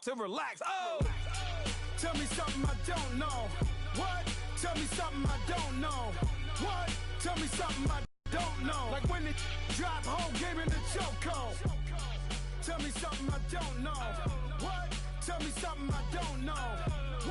start to relax. Oh! Tell me something I don't know. What? Tell me something I don't know. What? Tell me something I don't know. Like when it drop, whole game in the chokehold. Tell me something I don't know. What? Tell me something I don't know.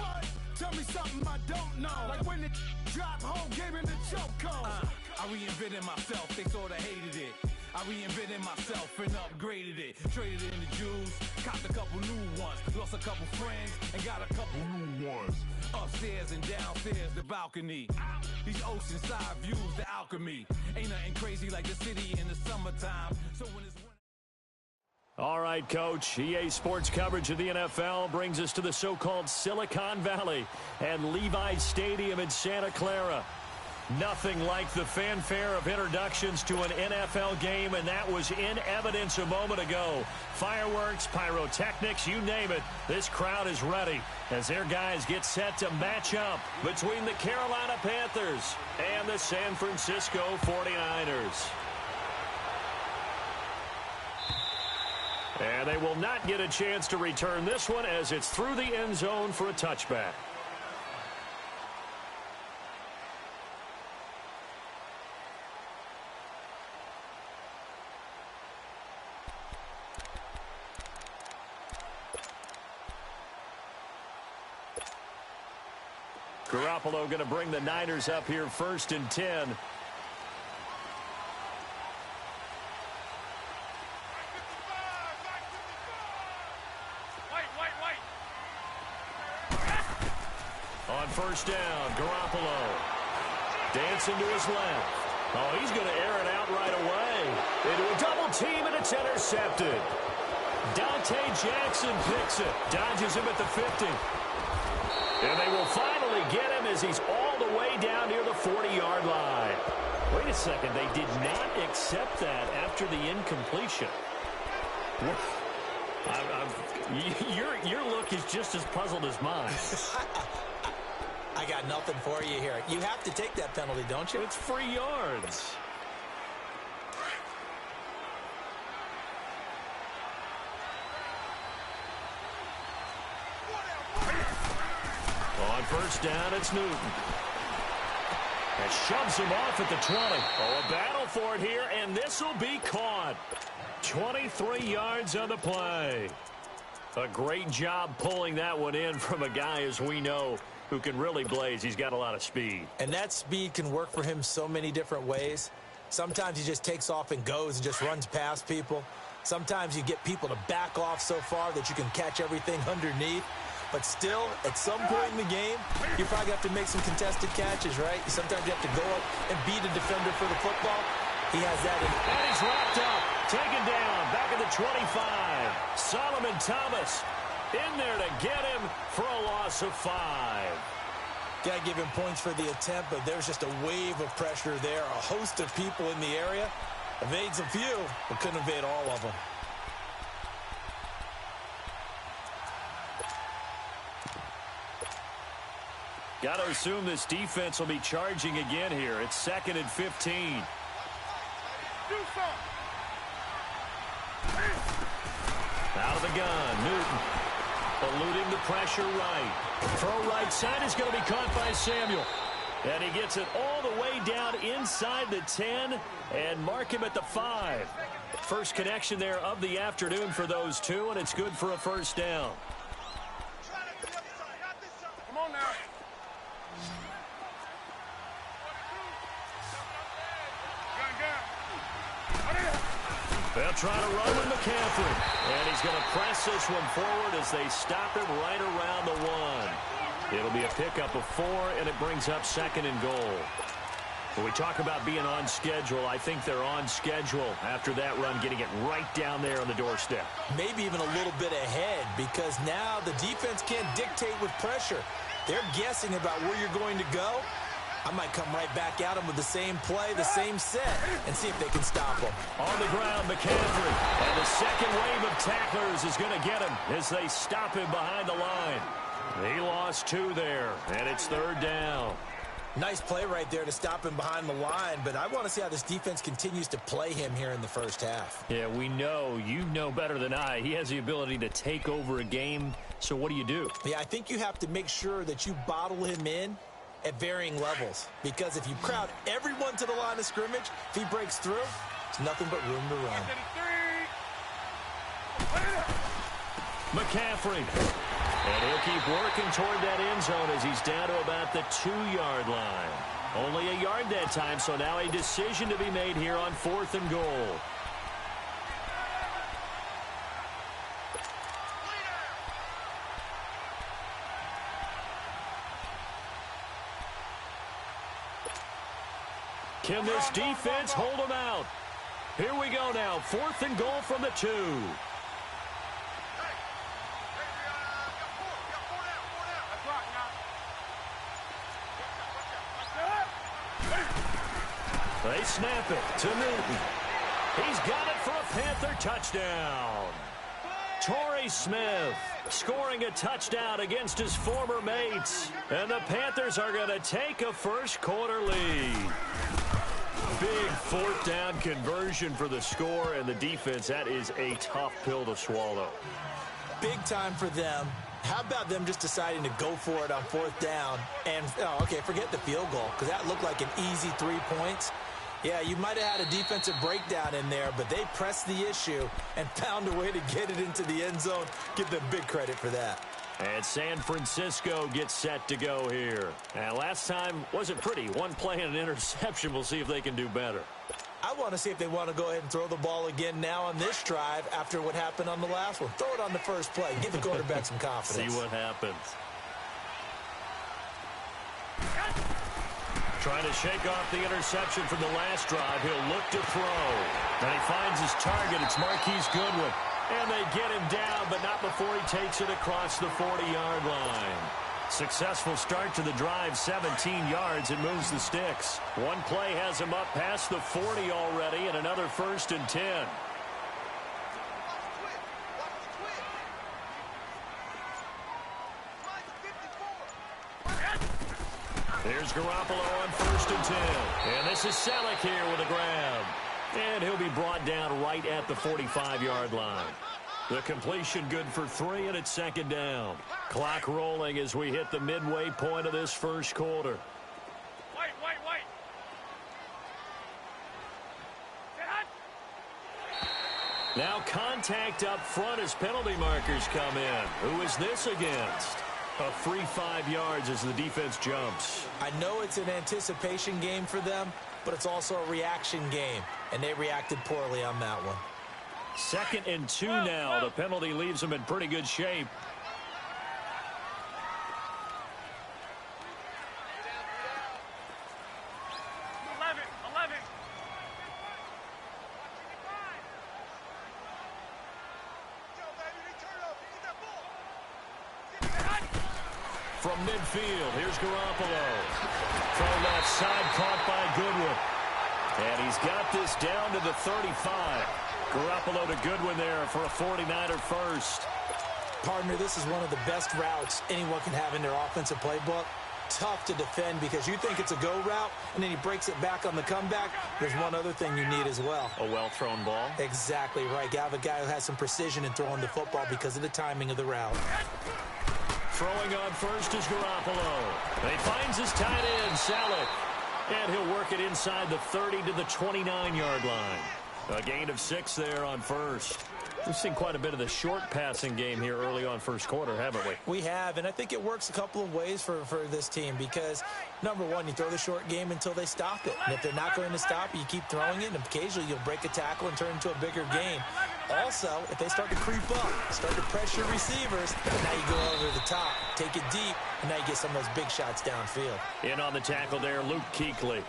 What? Tell me something I don't know. Like when it drop, whole game in the chokehold. I reinvented myself, they sorta hated it. I reinvented myself and upgraded it. Traded in the Jews, copped a couple new ones. Lost a couple friends and got a couple new ones. Upstairs and downstairs, the balcony. These oceanside views, the alchemy. Ain't nothing crazy like the city in the summertime. So when it's all right, Coach. EA Sports coverage of the NFL brings us to the so-called Silicon Valley and Levi's Stadium in Santa Clara. Nothing like the fanfare of introductions to an NFL game, and that was in evidence a moment ago. Fireworks, pyrotechnics, you name it. This crowd is ready as their guys get set to match up between the Carolina Panthers and the San Francisco 49ers. And they will not get a chance to return this one as it's through the end zone for a touchback. Garoppolo going to bring the Niners up here 1st and 10. On 1st down, Garoppolo dancing to his left. Oh, he's going to air it out right away. Into a double team, and it's intercepted. Dante Jackson picks it, dodges him at the 50. And they will finally get him as he's all the way down near the 40-yard line. Wait a second, they did not accept that after the incompletion. Your look is just as puzzled as mine. I got nothing for you here. You have to take that penalty, don't you? It's free yards. On 1st down, it's Newton. And shoves him off at the 20. Oh, a battle for it here, and this will be caught. 23 yards on the play. A great job pulling that one in from a guy, as we know, who can really blaze. He's got a lot of speed. And that speed can work for him so many different ways. Sometimes he just takes off and goes and just runs past people. Sometimes you get people to back off so far that you can catch everything underneath. But still, at some point in the game, you probably have to make some contested catches, right? Sometimes you have to go up and beat a defender for the football. He has that in. And he's wrapped up, taken down, back at the 25. Solomon Thomas in there to get him for a loss of 5. Got to give him points for the attempt, but there's just a wave of pressure there. A host of people in the area. Evades a few, but couldn't evade all of them. Got to assume this defense will be charging again here. It's 2nd and 15. Out of the gun, Newton. Eluding the pressure right. Throw right side is going to be caught by Samuel. And he gets it all the way down inside the 10 and mark him at the 5. First connection there of the afternoon for those two, and it's good for a 1st down. Come on now. They'll try to run with McCaffrey. And he's going to press this one forward as they stop him right around the 1. It'll be a pickup of 4, and it brings up 2nd and goal. When we talk about being on schedule, I think they're on schedule after that run, getting it right down there on the doorstep. Maybe even a little bit ahead, because now the defense can't dictate with pressure. They're guessing about where you're going to go. I might come right back at them with the same play, the same set, and see if they can stop them. On the ground, McCaffrey. And the second wave of tacklers is going to get him as they stop him behind the line. He lost 2 there, and it's 3rd down. Nice play right there to stop him behind the line, but I want to see how this defense continues to play him here in the first half. Yeah, we know. You know better than I. He has the ability to take over a game, so what do? Yeah, I think you have to make sure that you bottle him in at varying levels, because if you crowd everyone to the line of scrimmage, if he breaks through, it's nothing but room to run. McCaffrey. And he'll keep working toward that end zone as he's down to about the 2-yard line. Only a yard that time, so now a decision to be made here on 4th and goal. Can this defense hold them out? Here we go now. 4th and goal from the 2. They snap it to Newton. He's got it for a Panther touchdown. Torrey Smith scoring a touchdown against his former mates. And the Panthers are going to take a first-quarter lead. Big 4th down conversion for the score, and the defense, that is a tough pill to swallow. Big time for them. How about them just deciding to go for it on 4th down? And, forget the field goal, because that looked like an easy 3 points. Yeah, you might have had a defensive breakdown in there, but they pressed the issue and found a way to get it into the end zone. Give them big credit for that. And San Francisco gets set to go here. And last time wasn't pretty. One play and an interception. We'll see if they can do better. I want to see if they want to go ahead and throw the ball again now on this drive after what happened on the last one. Throw it on the first play. Give the quarterback some confidence. See what happens. Trying to shake off the interception from the last drive. He'll look to throw. And he finds his target. It's Marquise Goodwin. And they get him down, but not before he takes it across the 40-yard line. Successful start to the drive, 17 yards, and moves the sticks. One play has him up past the 40 already, and another 1st and 10. Here's Garoppolo on 1st and 10. And this is Selleck here with a grab. And he'll be brought down right at the 45-yard line. The completion good for 3, and it's 2nd down. Clock rolling as we hit the midway point of this first quarter. Wait. Now contact up front as penalty markers come in. Who is this against? A free 5 yards as the defense jumps. I know it's an anticipation game for them, but it's also a reaction game, and they reacted poorly on that one. 2nd and 2 now. The penalty leaves them in pretty good shape. From midfield, here's Garoppolo. From left side, caught by Goodwin. And he's got this down to the 35. Garoppolo to Goodwin there for a 49er first. Partner, this is one of the best routes anyone can have in their offensive playbook. Tough to defend because you think it's a go route, and then he breaks it back on the comeback. There's one other thing you need as well. A well-thrown ball? Exactly right. You have a guy who has some precision in throwing the football because of the timing of the route. Throwing on first is Garoppolo. And he finds his tight end, Selleck. And he'll work it inside the 30 to the 29-yard line. A gain of 6 there on first. We've seen quite a bit of the short passing game here early on first quarter, haven't we? We have, and I think it works a couple of ways for this team because, number one, you throw the short game until they stop it. And if they're not going to stop it, you keep throwing it, and occasionally you'll break a tackle and turn into a bigger game. Also, if they start to creep up, start to pressure receivers, now you go over the top, take it deep, and now you get some of those big shots downfield. In on the tackle there, Luke Kuechly.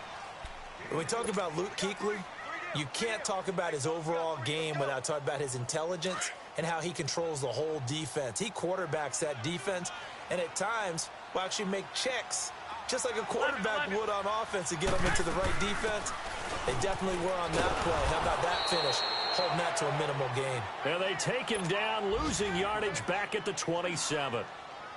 When we talk about Luke Kuechly, you can't talk about his overall game without talking about his intelligence and how he controls the whole defense. He quarterbacks that defense, and at times will actually make checks, just like a quarterback would on offense to get them into the right defense. They definitely were on that play. How about that finish? Holding that to a minimal gain. And they take him down, losing yardage back at the 27.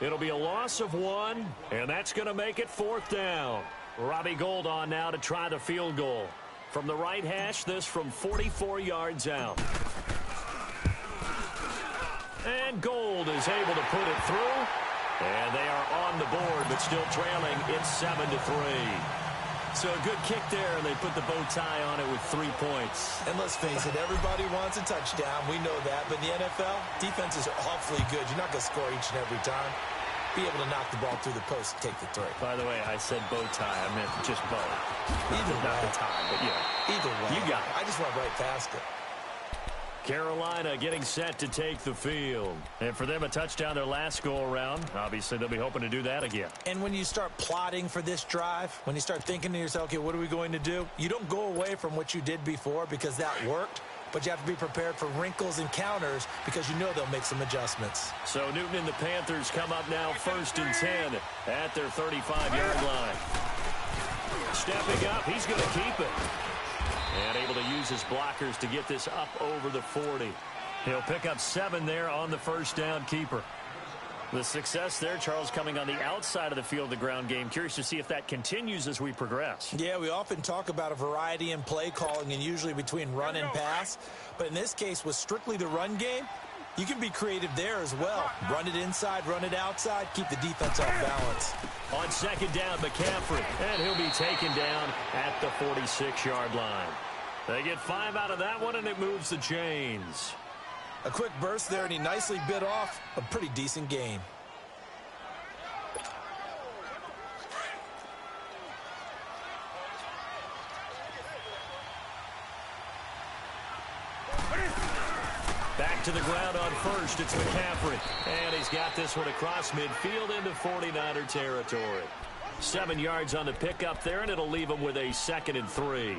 It'll be a loss of 1, and that's going to make it 4th down. Robbie Gould on now to try the field goal. From the right hash, this from 44 yards out. And Gould is able to put it through. And they are on the board, but still trailing. It's 7-3. So a good kick there, and they put the bow tie on it with 3 points. And let's face it, everybody wants a touchdown. We know that. But in the NFL, defenses are awfully good. You're not going to score each and every time. Be able to knock the ball through the post and take the three. By the way, I said bow tie. I meant just bow. Either way. Not the tie, but yeah. Either way. You got it. I just went right past it. Carolina getting set to take the field. And for them, a touchdown their last go-around. Obviously, they'll be hoping to do that again. And when you start plotting for this drive, when you start thinking to yourself, okay, what are we going to do? You don't go away from what you did before because that worked. But you have to be prepared for wrinkles and counters because you know they'll make some adjustments. So Newton and the Panthers come up now 1st and 10 at their 35-yard line. Stepping up, he's going to keep it. And able to use his blockers to get this up over the 40. He'll pick up 7 there on the first down keeper. The success there, Charles, coming on the outside of the field, the ground game. Curious to see if that continues as we progress. Yeah, we often talk about a variety in play calling and usually between run and pass. But in this case, with strictly the run game, you can be creative there as well. Run it inside, run it outside, keep the defense off balance. On 2nd down, McCaffrey, and he'll be taken down at the 46-yard line. They get 5 out of that one, and it moves the chains. A quick burst there, and he nicely bit off a pretty decent gain. Back to the ground on 1st, it's McCaffrey. And he's got this one across midfield into 49er territory. 7 yards on the pickup there, and it'll leave him with a 2nd and 3.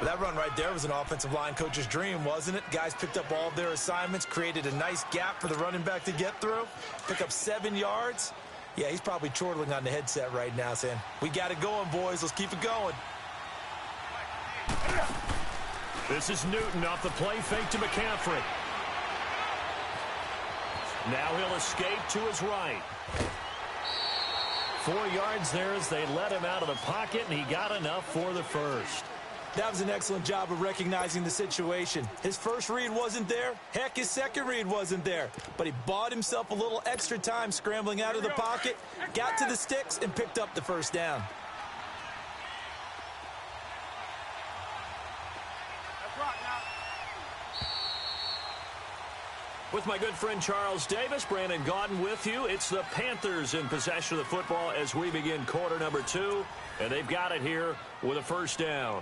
That run right there was an offensive line coach's dream, wasn't it? Guys picked up all of their assignments, created a nice gap for the running back to get through, pick up 7 yards. Yeah, he's probably chortling on the headset right now saying, we got it going, boys. Let's keep it going. This is Newton off the play fake to McCaffrey. Now he'll escape to his right. 4 yards there as they let him out of the pocket, and he got enough for the first. That was an excellent job of recognizing the situation. His first read wasn't there. Heck, his second read wasn't there. But he bought himself a little extra time scrambling out of the pocket, got to the sticks, and picked up the first down. With my good friend Charles Davis, Brandon Gaudin with you. It's the Panthers in possession of the football as we begin quarter number 2. And they've got it here with a first down.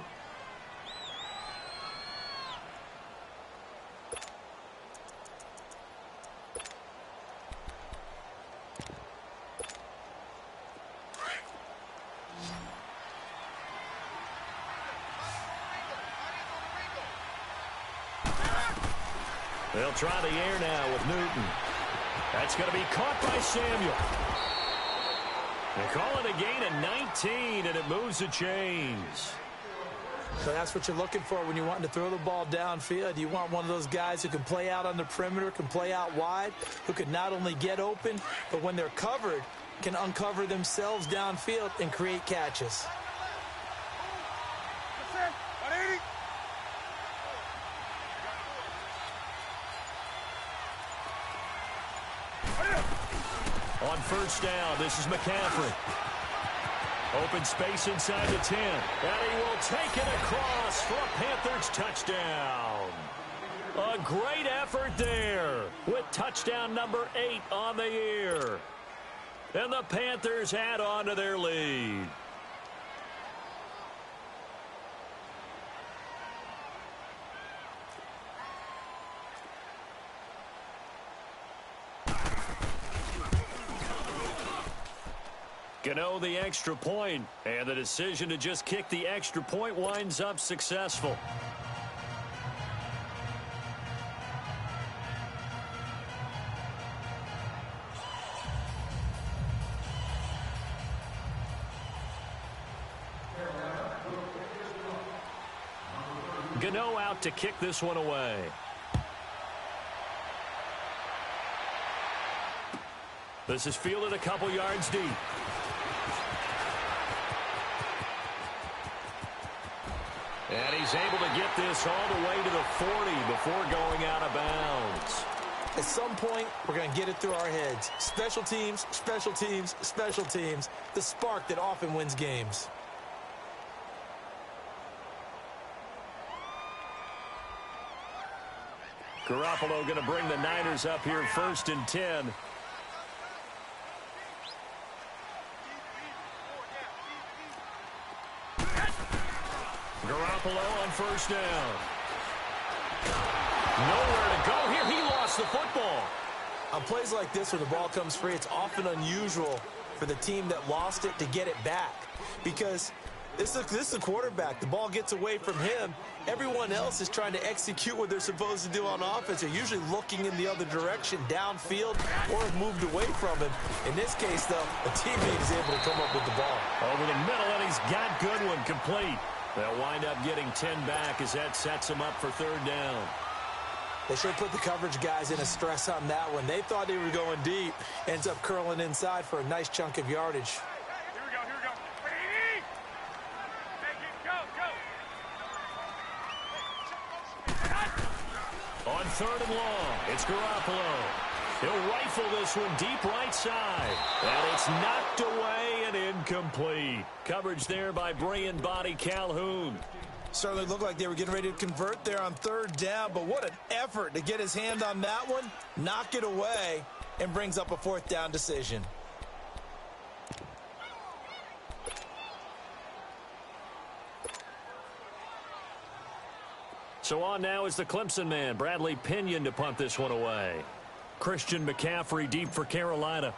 They'll try the air now with Newton. That's going to be caught by Samuel. They call it a gain of 19, and it moves the chains. So that's what you're looking for when you're wanting to throw the ball downfield. You want one of those guys who can play out on the perimeter, can play out wide, who can not only get open, but when they're covered, can uncover themselves downfield and create catches. On first down, this is McCaffrey. Open space inside the 10. And he will take it across for a Panthers touchdown. A great effort there with touchdown number 8 on the year. And the Panthers add on to their lead. Gano the extra point, and the decision to just kick the extra point winds up successful. Gano out to kick this one away. This is fielded a couple yards deep. And he's able to get this all the way to the 40 before going out of bounds. At some point, we're going to get it through our heads. Special teams, special teams, special teams. The spark that often wins games. Garoppolo going to bring the Niners up here 1st and 10. Garoppolo on 1st down. Nowhere to go here. He lost the football. On plays like this where the ball comes free, it's often unusual for the team that lost it to get it back. Because this is a quarterback. The ball gets away from him. Everyone else is trying to execute what they're supposed to do on offense. They're usually looking in the other direction, downfield, or have moved away from him. In this case, though, a teammate is able to come up with the ball. Over the middle, and he's got Goodwin complete. They'll wind up getting 10 back as that sets him up for 3rd down. They should put the coverage guys in a stress on that one. They thought they were going deep. Ends up curling inside for a nice chunk of yardage. Here we go. Go. On 3rd and long, it's Garoppolo. He'll rifle this one deep right side. And it's knocked away and incomplete. Coverage there by Brian Body Calhoun. Certainly looked like they were getting ready to convert there on 3rd down, but what an effort to get his hand on that one, knock it away, and brings up a 4th down decision. So on now is the Clemson man, Bradley Pinion, to punt this one away. Christian McCaffrey deep for Carolina.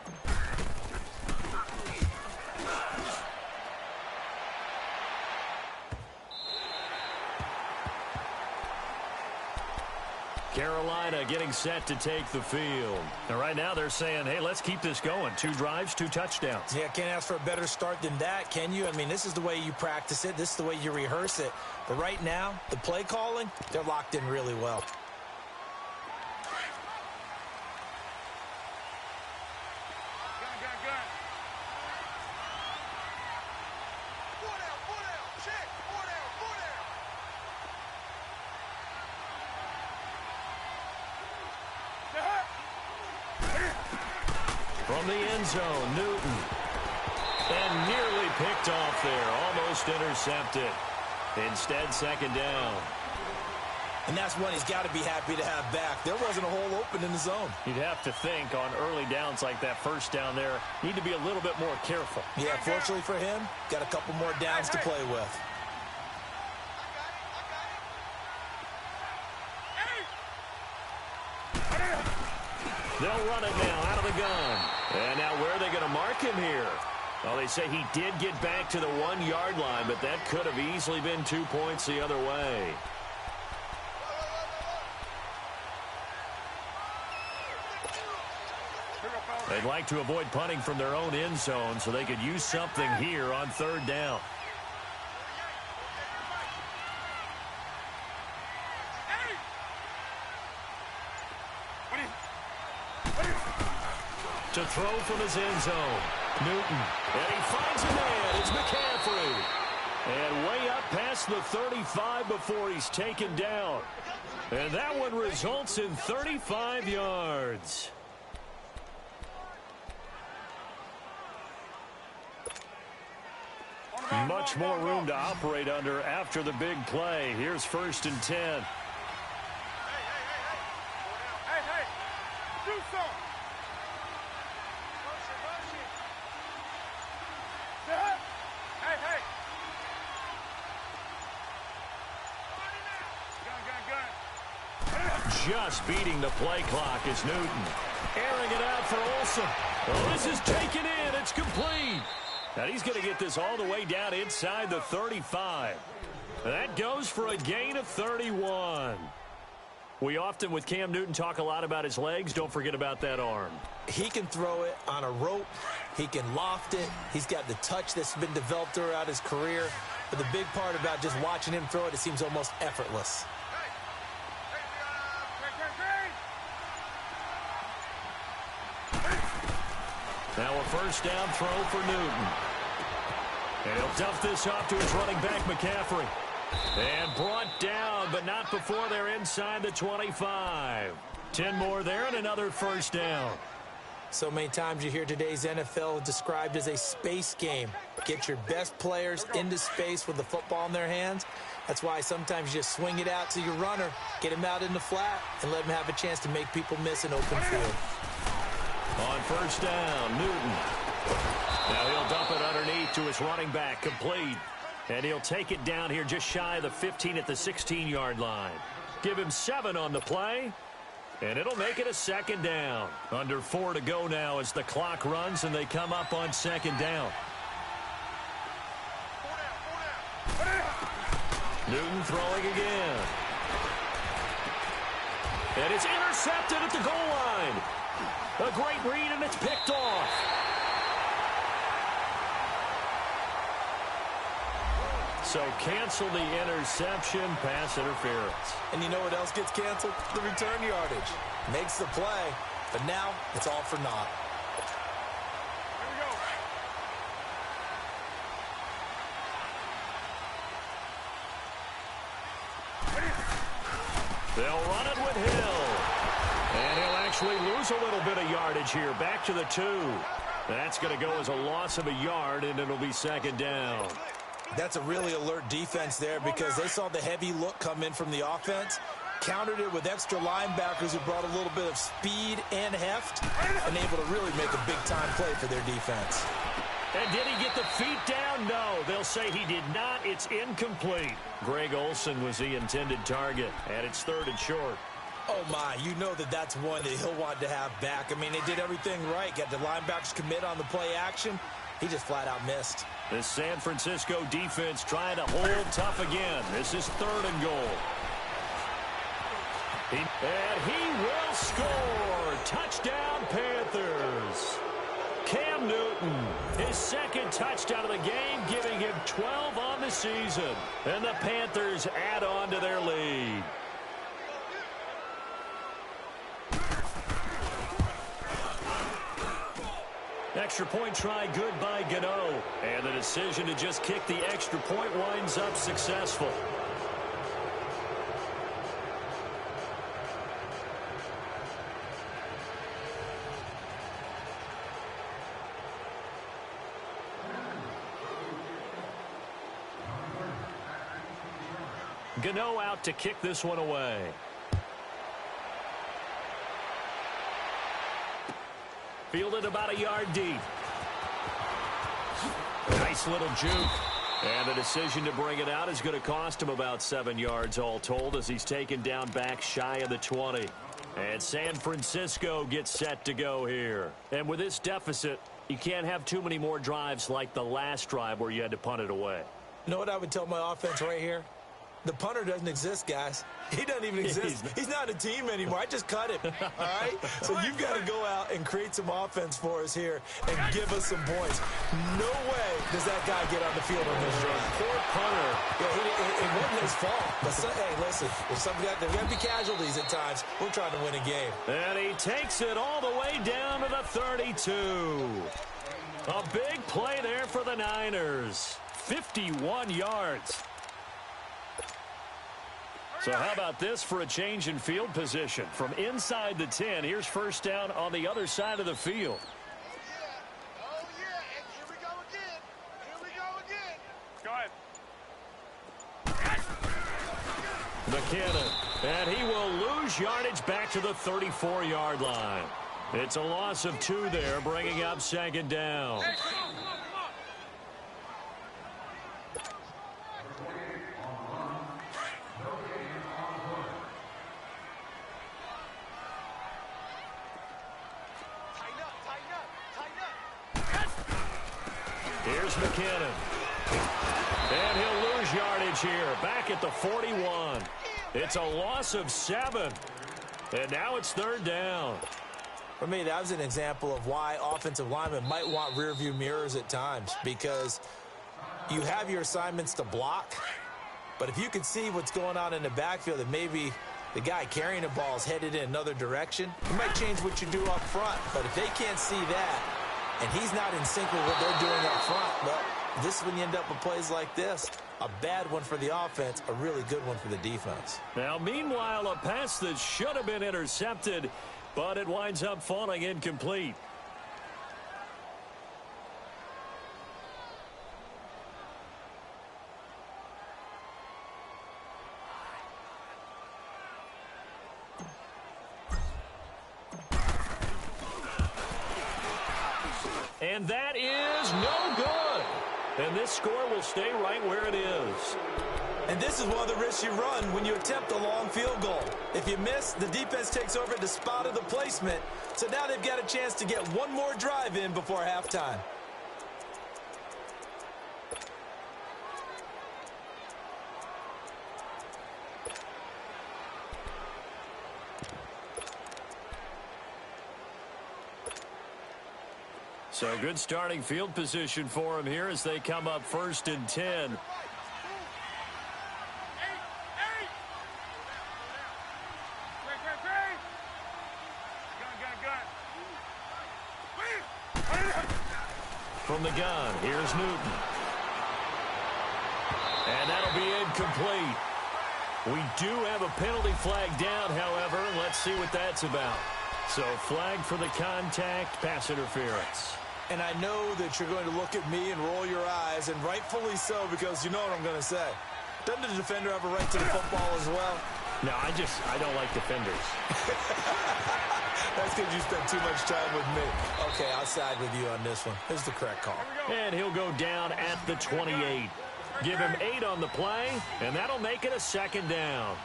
Carolina getting set to take the field. And right now they're saying, hey, let's keep this going. 2 drives, 2 touchdowns. Yeah, can't ask for a better start than that, can you? I mean, this is the way you practice it. This is the way you rehearse it. But right now, the play calling, they're locked in really well. From the end zone, Newton. And nearly picked off there. Almost intercepted. Instead, 2nd down. And that's one he's got to be happy to have back. There wasn't a hole open in the zone. You'd have to think on early downs like that 1st down there, need to be a little bit more careful. Yeah, fortunately for him, got a couple more downs to play with. They'll run it now out of the gun. And now where are they going to mark him here? Well, they say he did get back to the 1-yard line, but that could have easily been 2 points the other way. They'd like to avoid punting from their own end zone so they could use something here on 3rd down. To throw from his end zone, Newton. And he finds a man. It's McCaffrey. And way up past the 35 before he's taken down. And that one results in 35 yards. Much more room to operate under after the big play. Here's 1st and 10. Hey, do something. Hey. Gun. Just beating the play clock is Newton. Airing it out for Olsen. Oh, this is taken in. It's complete. And he's going to get this all the way down inside the 35. That goes for a gain of 31. We often, with Cam Newton, talk a lot about his legs. Don't forget about that arm. He can throw it on a rope. He can loft it. He's got the touch that's been developed throughout his career. But the big part about just watching him throw it, it seems almost effortless. Now a 1st down throw for Newton. And he'll dump this off to his running back, McCaffrey. And brought down, but not before they're inside the 25. 10 more there and another first down. So many times you hear today's NFL described as a space game. Get your best players into space with the football in their hands. That's why sometimes you just swing it out to your runner, get him out in the flat, and let him have a chance to make people miss an open field. On first down, Newton. Now he'll dump it underneath to his running back, complete. And he'll take it down here just shy of the 15 at the 16-yard line. Give him 7 on the play. And it'll make it a second down. Under 4 to go now as the clock runs and they come up on second down. Newton throwing again. And it's intercepted at the goal line. A great read and it's picked off. So cancel the interception, pass interference. And you know what else gets canceled? The return yardage. Makes the play, but now it's all for naught. They'll run it with Hill. And he'll actually lose a little bit of yardage here. Back to the 2. That's going to go as a loss of a yard, and it'll be second down. That's a really alert defense there because they saw the heavy look come in from the offense, countered it with extra linebackers who brought a little bit of speed and heft, and able to really make a big-time play for their defense. And did he get the feet down? No, they'll say he did not. It's incomplete. Greg Olsen was the intended target, and it's 3rd and short. Oh, my, you know that that's one that he'll want to have back. I mean, they did everything right. Got the linebackers commit on the play action. He just flat-out missed. The San Francisco defense trying to hold tough again. This is 3rd and goal. And he will score. Touchdown, Panthers. Cam Newton, his 2nd touchdown of the game, giving him 12 on the season. And the Panthers add on to their lead. Extra point try good by Gano. And the decision to just kick the extra point winds up successful. Gano out to kick this one away. Fielded about a yard deep. Nice little juke. And the decision to bring it out is going to cost him about 7 yards all told as he's taken down back shy of the 20. And San Francisco gets set to go here. And with this deficit, you can't have too many more drives like the last drive where you had to punt it away. You know what I would tell my offense right here? The punter doesn't exist, guys. He doesn't even exist. He's not a team anymore. I just cut him, all right? So you've got to go out and create some offense for us here and give us some points. No way does that guy get on the field on this drive. Poor punter. Yeah, it wasn't his fault. But, hey, listen, there's got to be casualties at times. We're trying to win a game. And he takes it all the way down to the 32. A big play there for the Niners. 51 yards. So how about this for a change in field position? From inside the 10, here's first down on the other side of the field. Oh, yeah. And here we go again. Here we go again. Go ahead. McKinnon. And he will lose yardage back to the 34-yard line. It's a loss of 2 there, bringing up second down. Hey, come on. Here's McKinnon. And he'll lose yardage here. Back at the 41. It's a loss of 7. And now it's 3rd down. For me, that was an example of why offensive linemen might want rearview mirrors at times, because you have your assignments to block, but if you can see what's going on in the backfield and maybe the guy carrying the ball is headed in another direction, you might change what you do up front. But if they can't see that and he's not in sync with what they're doing up front, well, this is when you end up with plays like this. A bad one for the offense, a really good one for the defense. Now, meanwhile, a pass that should have been intercepted, but it winds up falling incomplete. And that is no good. And this score will stay right where it is. And this is one of the risks you run when you attempt a long field goal. If you miss, the defense takes over at the spot of the placement. So now they've got a chance to get one more drive in before halftime. So good starting field position for him here as they come up 1st and 10. From the gun, here's Newton. And that'll be incomplete. We do have a penalty flag down, however. Let's see what that's about. So flag for the contact, pass interference. And I know that you're going to look at me and roll your eyes, and rightfully so, because you know what I'm going to say. Doesn't the defender have a right to the football as well? No, I don't like defenders. That's because you spent too much time with me. Okay, I'll side with you on this one. This is the correct call. And he'll go down at the 28. Give him 8 on the play, and that'll make it a 2nd down.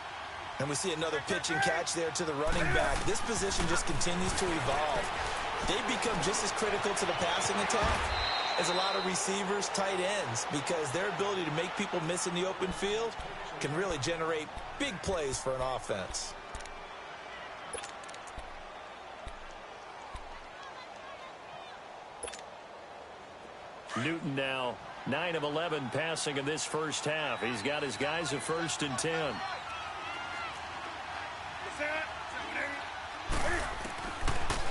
And we see another pitch and catch there to the running back. This position just continues to evolve. They become just as critical to the passing attack as a lot of receivers, tight ends, because their ability to make people miss in the open field can really generate big plays for an offense. Newton now 9 of 11 passing in this first half. He's got his guys at 1st and 10.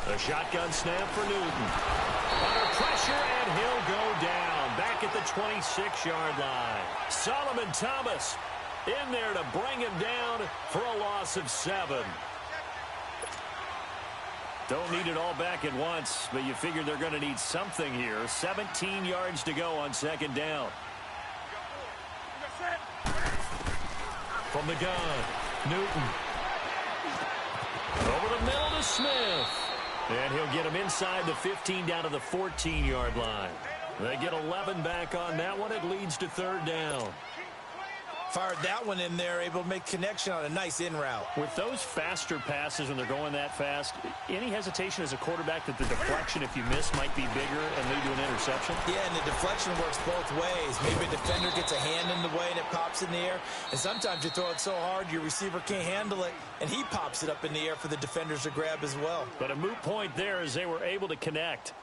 A shotgun snap for Newton. Under pressure, and he'll go down back at the 26-yard line. Solomon Thomas in there to bring him down for a loss of 7. Don't need it all back at once, but you figure they're going to need something here. 17 yards to go on 2nd down. From the gun, Newton. Over the middle to Smith. And he'll get him inside the 15 down to the 14-yard line. They get 11 back on that one. It leads to 3rd down. Fired that one in there, able to make connection on a nice in route. With those faster passes when they're going that fast, any hesitation as a quarterback that the deflection, if you miss, might be bigger and lead to an interception? Yeah, and the deflection works both ways. Maybe a defender gets a hand in the way and it pops in the air. And sometimes you throw it so hard your receiver can't handle it, and he pops it up in the air for the defenders to grab as well. But a moot point there as they were able to connect.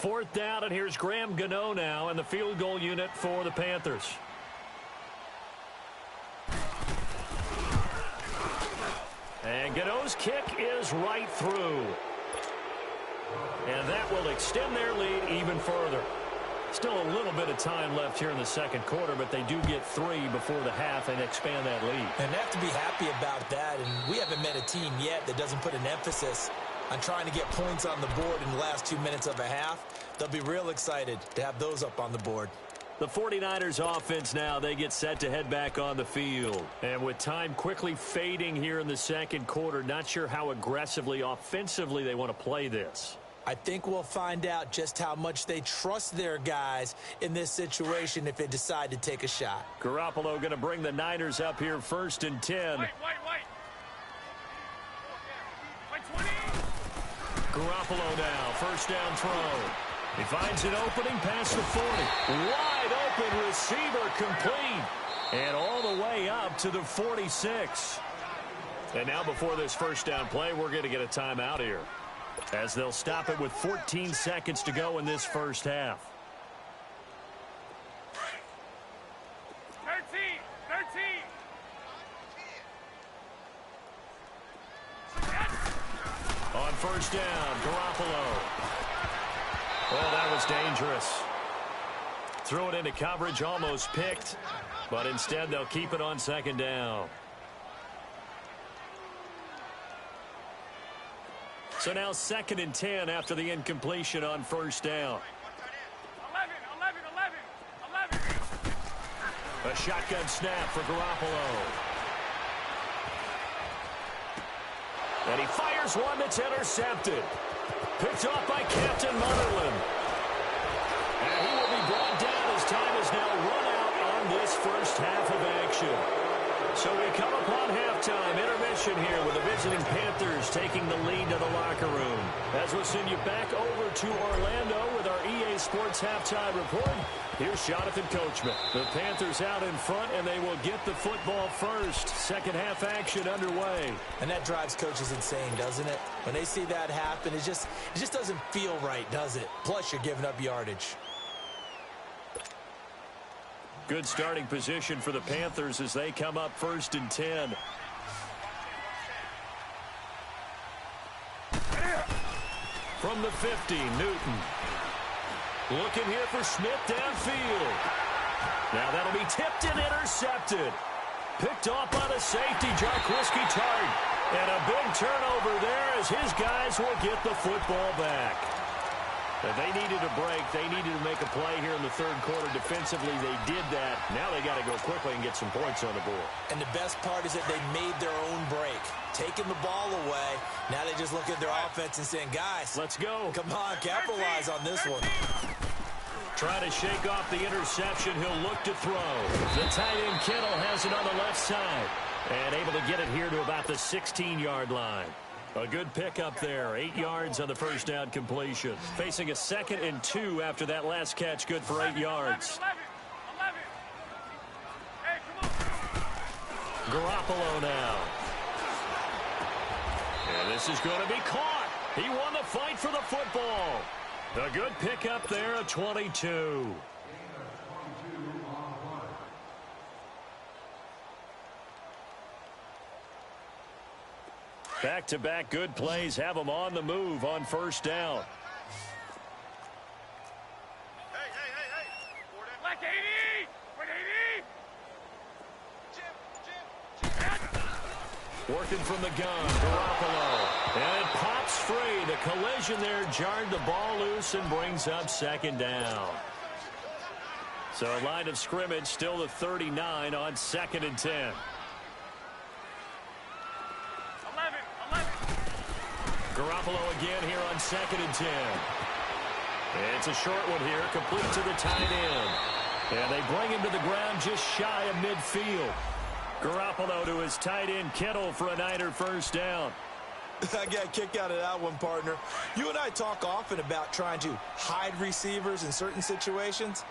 4th down, and here's Graham Gano now in the field goal unit for the Panthers. And Gano's kick is right through. And that will extend their lead even further. Still a little bit of time left here in the 2nd quarter, but they do get 3 before the half and expand that lead. And they have to be happy about that, and we haven't met a team yet that doesn't put an emphasis on trying to get points on the board in the last 2 minutes of a half. They'll be real excited to have those up on the board. The 49ers offense now, they get set to head back on the field. And with time quickly fading here in the 2nd quarter, not sure how aggressively, offensively they want to play this. I think we'll find out just how much they trust their guys in this situation if they decide to take a shot. Garoppolo going to bring the Niners up here 1st and 10. Wait. Garoppolo now, 1st down throw. He finds an opening past the 40. Wide open receiver complete. And all the way up to the 46. And now before this 1st down play, we're going to get a timeout here, as they'll stop it with 14 seconds to go in this 1st half. 13. On 1st down, Garoppolo. Oh, that was dangerous. Threw it into coverage, almost picked, but instead they'll keep it on second down. So now 2nd and 10 after the incompletion on first down. 11. A shotgun snap for Garoppolo. And he fires one that's intercepted. Picked off by Captain Motherland. And he will be brought down as time is now run out on this first half of action. So we come upon halftime, intermission here with the visiting Panthers taking the lead to the locker room. As we'll send you back over to Orlando with our EA Sports halftime report, here's Jonathan Coachman. The Panthers out in front, and they will get the football first. Second half action underway. And that drives coaches insane, doesn't it? When they see that happen, it just doesn't feel right, does it? Plus, you're giving up yardage. Good starting position for the Panthers as they come up 1st and 10. From the 50, Newton. Looking here for Smith downfield. Now that'll be tipped and intercepted. Picked off by the safety, Jarquiski Tart. And a big turnover there as his guys will get the football back. If they needed a break, they needed to make a play here in the third quarter. Defensively, they did that. Now they got to go quickly and get some points on the board. And the best part is that they made their own break. Taking the ball away. Now they just look at their offense and saying, guys, let's go. Come on, capitalize on this one. Try to shake off the interception. He'll look to throw. The tight end Kittle has it on the left side. And able to get it here to about the 16-yard line. A good pickup there. 8 yards on the first down completion. Facing a 2nd and 2 after that last catch. Good for 8 yards. 11. Hey, come on. Garoppolo now. And this is going to be caught. He won the fight for the football. A good pickup there, a 22. Back-to-back good plays have them on the move on first down. Hey. Black 80. Wait, 80. Working from the gun, Garoppolo. And it pops free. The collision there jarred the ball loose and brings up 2nd down. So a line of scrimmage, still the 39 on 2nd and 10. Garoppolo again here on 2nd and 10. It's a short one here, complete to the tight end. And they bring him to the ground just shy of midfield. Garoppolo to his tight end, Kittle, for a Niner first down. I got a kick out of that one, partner. You and I talk often about trying to hide receivers in certain situations.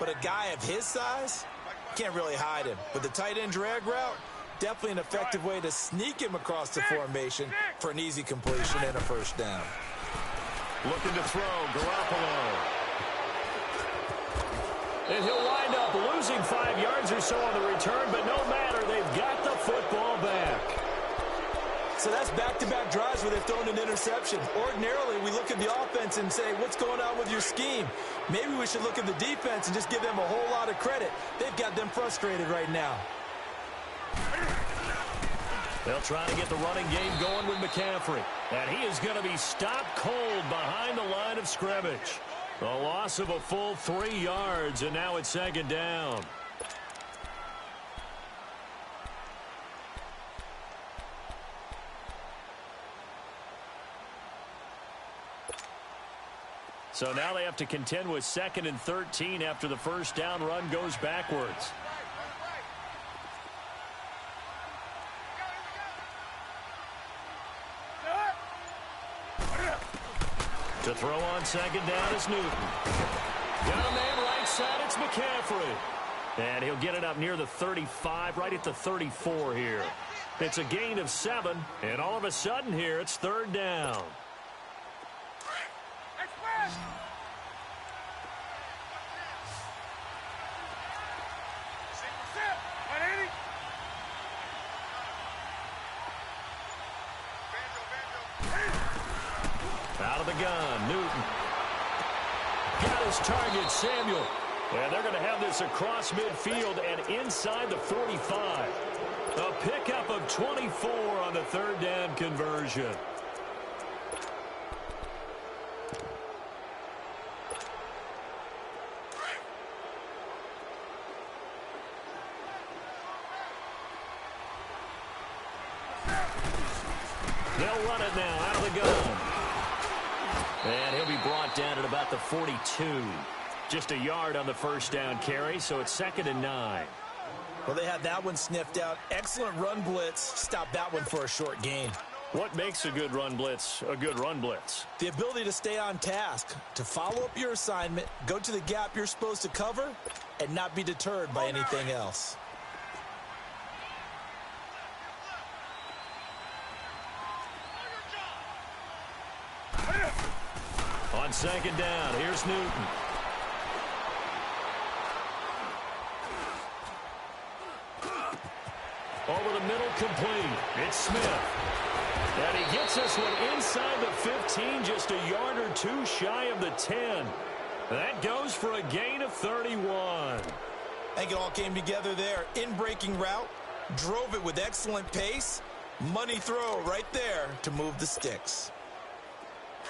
But a guy of his size, can't really hide him. But the tight end drag route, definitely an effective way to sneak him across the formation for an easy completion and a first down. Looking to throw, Garoppolo. And he'll wind up losing 5 yards or so on the return, but no matter, they've got the football back. So that's back-to-back drives where they've thrown an interception. Ordinarily, we look at the offense and say, what's going on with your scheme? Maybe we should look at the defense and just give them a whole lot of credit. They've got them frustrated right now. They'll try to get the running game going with McCaffrey. And he is going to be stopped cold behind the line of scrimmage. A loss of a full 3 yards, and now it's 2nd down. So now they have to contend with 2nd and 13 after the first down run goes backwards. To throw on 2nd down is Newton. Got a man right side, it's McCaffrey. And he'll get it up near the 35, right at the 34 here. It's a gain of 7, and all of a sudden here, it's 3rd down. Out of the gun, Newton. Got his target, Samuel. And they're going to have this across midfield and inside the 45. A pickup of 24 on the third down conversion. They'll run it now out of the gun. And he'll be brought down at about the 42. Just a yard on the first down carry, so it's 2nd and 9. Well, they had that one sniffed out. Excellent run blitz. Stop that one for a short gain. What makes a good run blitz a good run blitz? The ability to stay on task, to follow up your assignment, go to the gap you're supposed to cover, and not be deterred by anything else. On 2nd down, here's Newton. Over the middle, complete. It's Smith. And he gets this one inside the 15, just a yard or two shy of the 10. That goes for a gain of 31. I think it all came together there. In-breaking route, drove it with excellent pace. Money throw right there to move the sticks.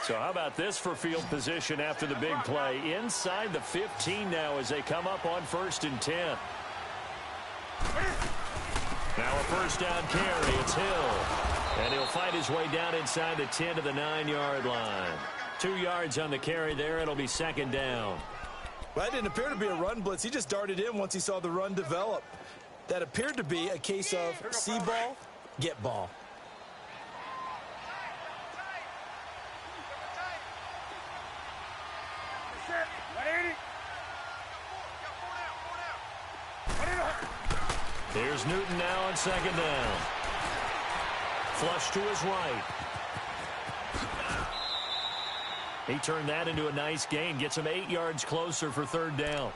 So how about this for field position after the big play? Inside the 15 now as they come up on 1st and 10. Now a first down carry. It's Hill. And he'll fight his way down inside the 10 to the 9-yard line. 2 yards on the carry there. It'll be 2nd down. Well, that didn't appear to be a run blitz. He just darted in once he saw the run develop. That appeared to be a case of see ball, get ball. Here's Newton now on 2nd down. Flush to his right. He turned that into a nice gain. Gets him 8 yards closer for 3rd down.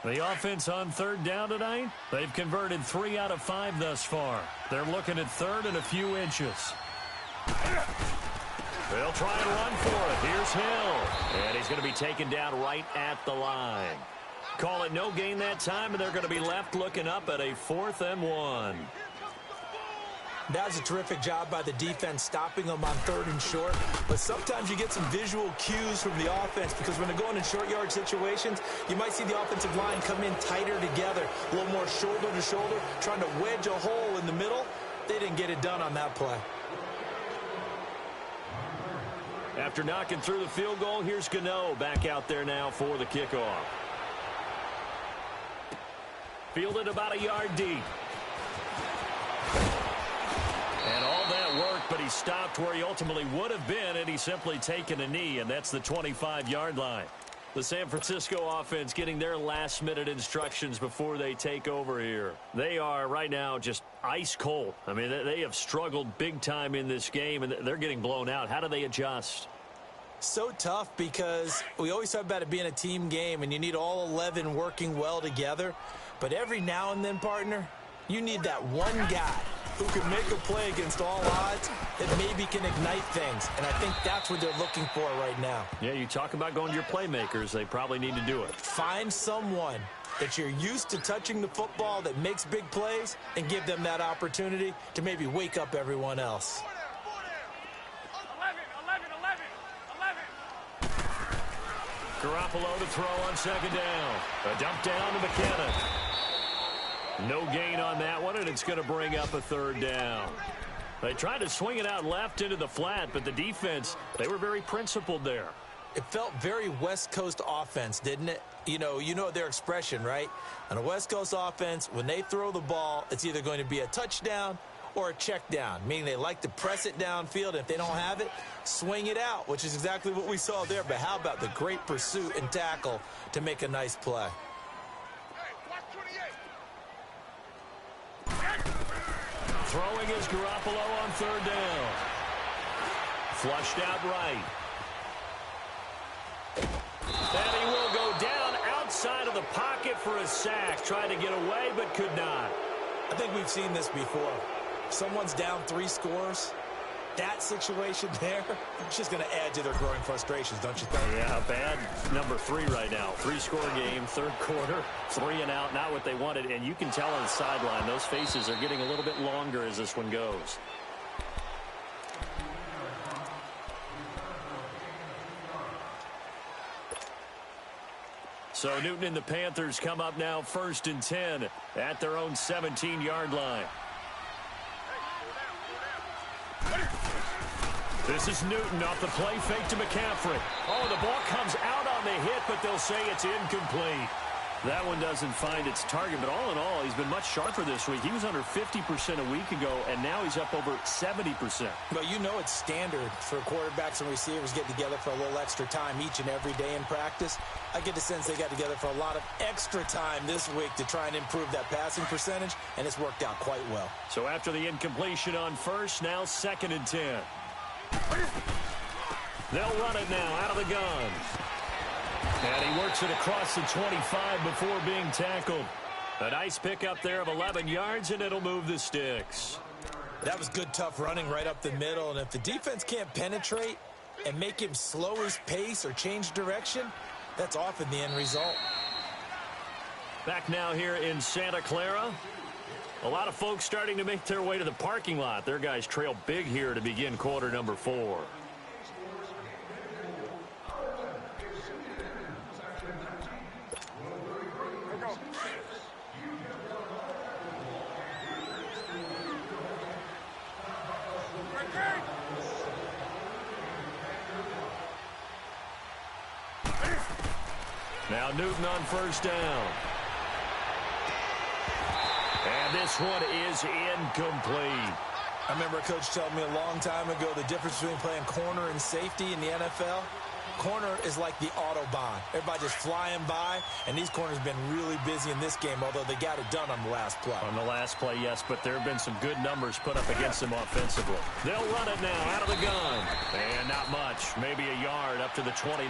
The offense on 3rd down tonight, they've converted 3 out of 5 thus far. They're looking at 3rd and a few inches. They'll try and run for it. Here's Hill. And he's going to be taken down right at the line. Call it no gain that time, and they're going to be left looking up at a 4th and 1. That was a terrific job by the defense stopping them on 3rd and short. But sometimes you get some visual cues from the offense because when they're going in short yard situations, you might see the offensive line come in tighter together, a little more shoulder to shoulder, trying to wedge a hole in the middle. They didn't get it done on that play. After knocking through the field goal, here's Gano back out there now for the kickoff. Fielded about a yard deep. And all that work, but he stopped where he ultimately would have been, and he's simply taken a knee, and that's the 25-yard line. The San Francisco offense getting their last-minute instructions before they take over here. They are right now just ice cold. I mean, they have struggled big time in this game, and they're getting blown out. How do they adjust? So tough because we always talk about it being a team game, and you need all 11 working well together. But every now and then, partner, you need that one guy who can make a play against all odds that maybe can ignite things. And I think that's what they're looking for right now. Yeah, you talk about going to your playmakers. They probably need to do it. Find someone that you're used to touching the football that makes big plays and give them that opportunity to maybe wake up everyone else. 11. Garoppolo to throw on 2nd down. A dump down to McKinnon. No gain on that one, and it's going to bring up a 3rd down. They tried to swing it out left into the flat, but the defense, they were very principled there. It felt very West Coast offense, didn't it? You know their expression, right? On a West Coast offense, when they throw the ball, it's either going to be a touchdown or a check down, meaning they like to press it downfield. If they don't have it, swing it out, which is exactly what we saw there. But how about the great pursuit and tackle to make a nice play? Throwing is Garoppolo on 3rd down. Flushed out right. And he will go down outside of the pocket for a sack. Tried to get away, but could not. I think we've seen this before. Someone's down 3 scores. that situation there, it's just going to add to their growing frustrations, don't you think? Yeah, bad number 3 right now. 3-score game, third quarter, 3 and out, not what they wanted. And you can tell on the sideline, those faces are getting a little bit longer as this one goes. So Newton and the Panthers come up now 1st and 10 at their own 17-yard line. This is Newton off the play fake to McCaffrey. Oh, the ball comes out on the hit, but they'll say it's incomplete. That one doesn't find its target, but all in all, he's been much sharper this week. He was under 50% a week ago, and now he's up over 70%. Well, you know it's standard for quarterbacks and receivers getting together for a little extra time each and every day in practice. I get the sense they got together for a lot of extra time this week to try and improve that passing percentage, and it's worked out quite well. So after the incompletion on first, now 2nd and 10. They'll run it now out of the gun. And he works it across the 25 before being tackled. A nice pickup there of 11 yards, and it'll move the sticks. That was good, tough running right up the middle. And if the defense can't penetrate and make him slow his pace or change direction, that's often the end result. Back now here in Santa Clara. A lot of folks starting to make their way to the parking lot. Their guys trail big here to begin quarter number 4. Now Newton on 1st down. And this one is incomplete. I remember a coach telling me a long time ago the difference between playing corner and safety in the NFL. Corner is like the Autobahn. Everybody just flying by, and these corners have been really busy in this game, although they got it done on the last play. On the last play, yes, but there have been some good numbers put up against them offensively. They'll run it now out of the gun. And not much, maybe a yard up to the 29.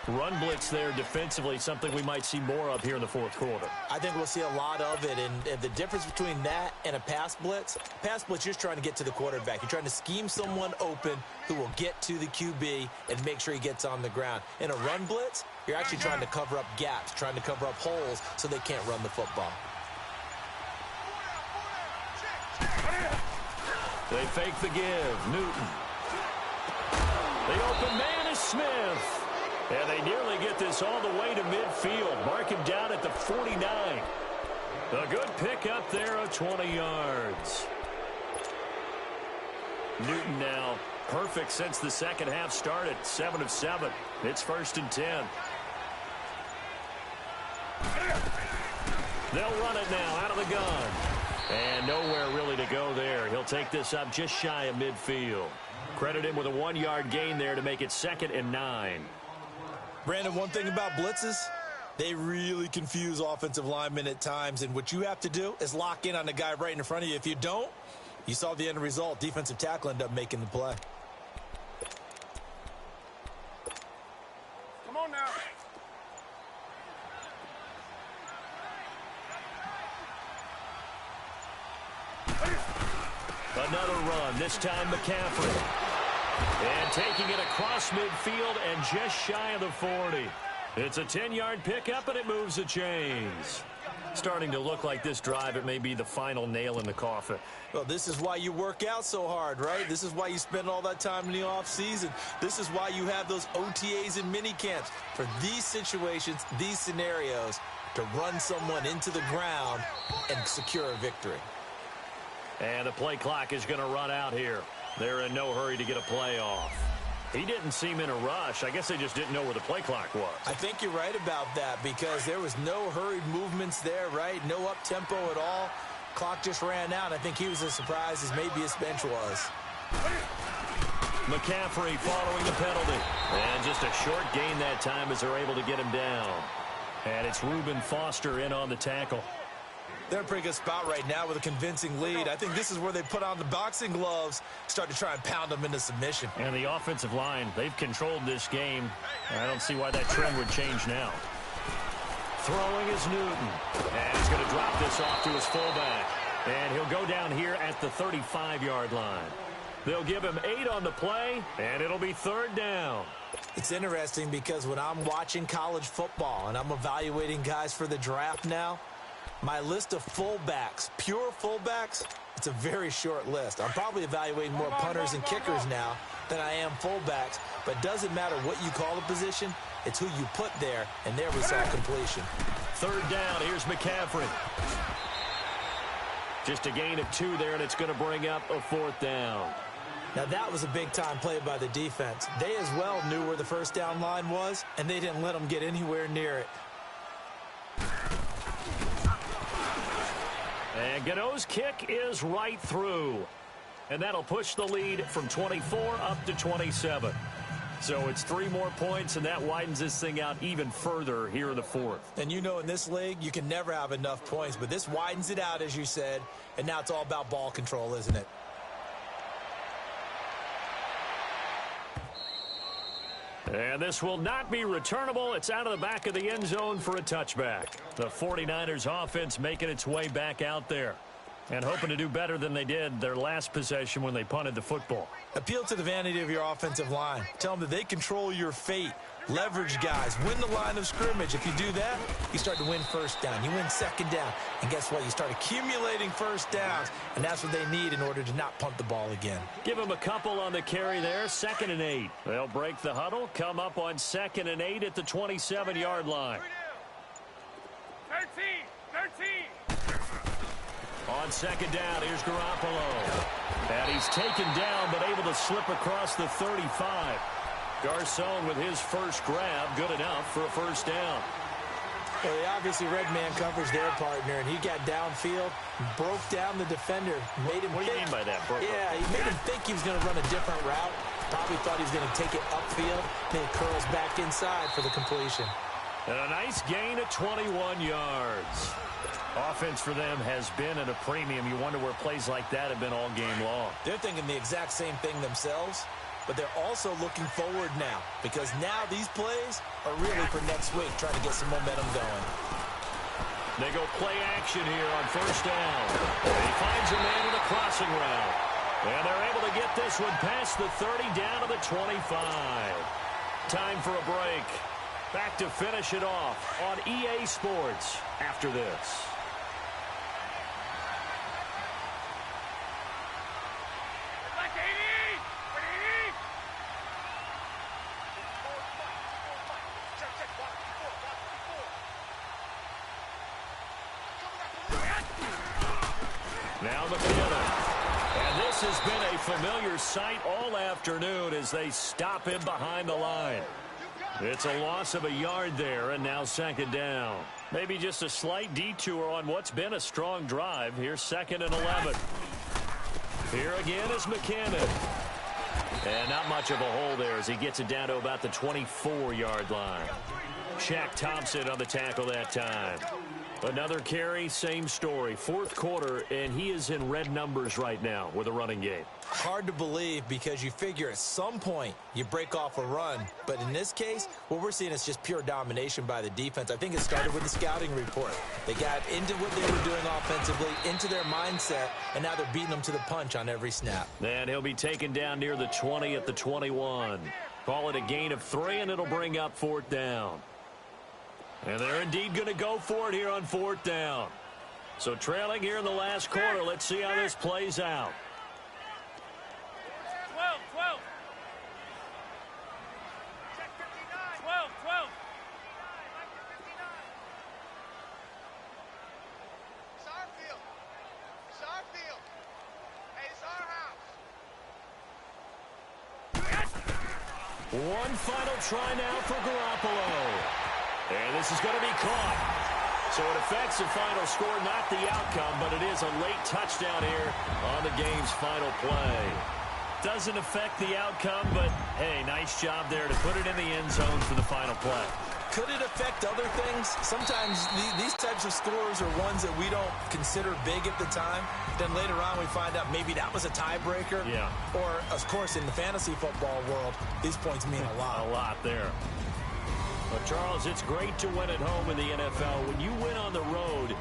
Run blitz there defensively, something we might see more of here in the 4th quarter. I think we'll see a lot of it, and the difference between that and a pass blitz, you're just trying to get to the quarterback. You're trying to scheme someone open who will get to the QB and make sure he gets on the ground. In a run blitz, you're actually trying to cover up gaps, trying to cover up holes so they can't run the football. They fake the give. Newton. The open man is Smith. And they nearly get this all the way to midfield. Mark him down at the 49. A good pickup there of 20 yards. Newton now perfect since the second half started. 7 of 7. It's 1st and 10. They'll run it now out of the gun. And nowhere really to go there. He'll take this up just shy of midfield. Credit him with a 1-yard gain there to make it 2nd and 9. Brandon, one thing about blitzes, they really confuse offensive linemen at times, and what you have to do is lock in on the guy right in front of you. If you don't, you saw the end result. Defensive tackle ended up making the play. Come on now. Another run, this time McCaffrey. And taking it across midfield and just shy of the 40. It's a 10-yard pickup, and it moves the chains. Starting to look like this drive, it may be the final nail in the coffin. Well, this is why you work out so hard, right? This is why you spend all that time in the offseason. This is why you have those OTAs and mini camps. For these situations, these scenarios, to run someone into the ground and secure a victory. And the play clock is going to run out here. They're in no hurry to get a play off. He didn't seem in a rush. I guess they just didn't know where the play clock was. I think you're right about that because there was no hurried movements there, right? No up-tempo at all. Clock just ran out. I think he was as surprised as maybe his bench was. McCaffrey following the penalty. And just a short gain that time as they're able to get him down. And it's Reuben Foster in on the tackle. They're in a pretty good spot right now with a convincing lead. I think this is where they put on the boxing gloves, start to try and pound them into submission. And the offensive line, they've controlled this game. I don't see why that trend would change now. Throwing is Newton. And he's going to drop this off to his fullback. And he'll go down here at the 35-yard line. They'll give him 8 on the play, and it'll be 3rd down. It's interesting because when I'm watching college football and I'm evaluating guys for the draft now, my list of fullbacks, pure fullbacks, it's a very short list. I'm probably evaluating more punters and kickers now than I am fullbacks, but it doesn't matter what you call the position, it's who you put there, and there we saw completion. 3rd down, here's McCaffrey. Just a gain of 2 there, and it's going to bring up a 4th down. Now, that was a big-time play by the defense. They as well knew where the first down line was, and they didn't let them get anywhere near it. And Gano's kick is right through. And that'll push the lead from 24 up to 27. So it's 3 more points, and that widens this thing out even further here in the 4th. And you know in this league, you can never have enough points, but this widens it out, as you said, and now it's all about ball control, isn't it? And this will not be returnable. It's out of the back of the end zone for a touchback. The 49ers offense making its way back out there and hoping to do better than they did their last possession when they punted the football. Appeal to the vanity of your offensive line. Tell them that they control your fate. Leverage guys. Win the line of scrimmage. If you do that, you start to win first down. You win 2nd down. And guess what? You start accumulating first downs. And that's what they need in order to not punt the ball again. Give them a couple on the carry there. 2nd and 8. They'll break the huddle. Come up on 2nd and 8 at the 27-yard line. 13. On 2nd down, here's Garoppolo. And he's taken down, but able to slip across the 35. Garcon with his first grab, good enough for a first down. Well, they obviously red man coverage their partner, and he got downfield, broke down the defender, made him What do you mean by that, Brooke? Yeah, he made him think he was going to run a different route. Probably thought he was going to take it upfield, then he curls back inside for the completion. And a nice gain of 21 yards. Offense for them has been at a premium. You wonder where plays like that have been all game long. They're thinking the exact same thing themselves, but they're also looking forward now because now these plays are really for next week, trying to get some momentum going. They go play action here on first down. He finds a man in a crossing route. And they're able to get this one past the 30 down to the 25. Time for a break. Back to finish it off on EA Sports after this. Now McKinnon. And this has been a familiar sight all afternoon as they stop him behind the line. It's a loss of a yard there, and now 2nd down. Maybe just a slight detour on what's been a strong drive. Here's 2nd and 11. Here again is McKinnon. And not much of a hole there as he gets it down to about the 24-yard line. Shaq Thompson on the tackle that time. Another carry, same story. 4th quarter, and he is in red numbers right now with a running game. Hard to believe because you figure at some point you break off a run. But in this case, what we're seeing is just pure domination by the defense. I think it started with the scouting report. They got into what they were doing offensively, into their mindset, and now they're beating them to the punch on every snap. And he'll be taken down near the 20 at the 21. Call it a gain of 3, and it'll bring up 4th down. And they're indeed going to go for it here on 4th down. So trailing here in the last quarter, let's see how this plays out. 12. 12. It's our field. Hey, it's our house. One final try now for Garoppolo. And this is going to be caught. So it affects the final score, not the outcome, but it is a late touchdown here on the game's final play. Doesn't affect the outcome, but, hey, nice job there to put it in the end zone for the final play. Could it affect other things? Sometimes these types of scores are ones that we don't consider big at the time. Then later on we find out maybe that was a tiebreaker. Yeah. Or, of course, in the fantasy football world, these points mean a lot. A lot there. Well, Charles, it's great to win at home in the NFL. When you win on the road,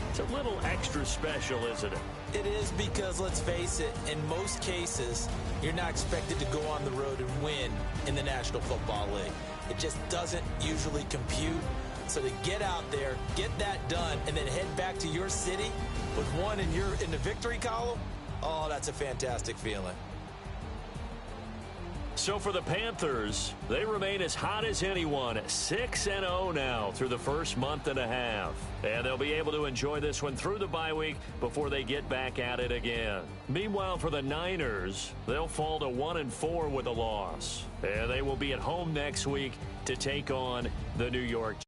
It's a little extra special, isn't it? It is, because let's face it, in most cases, you're not expected to go on the road and win in the National Football League. It just doesn't usually compute. So to get out there, get that done, and then head back to your city with one in the victory column, oh, that's a fantastic feeling. So for the Panthers, they remain as hot as anyone, 6-0 now through the first month and a half. And they'll be able to enjoy this one through the bye week before they get back at it again. Meanwhile, for the Niners, they'll fall to 1-4 with a loss. And they will be at home next week to take on the New York Jets.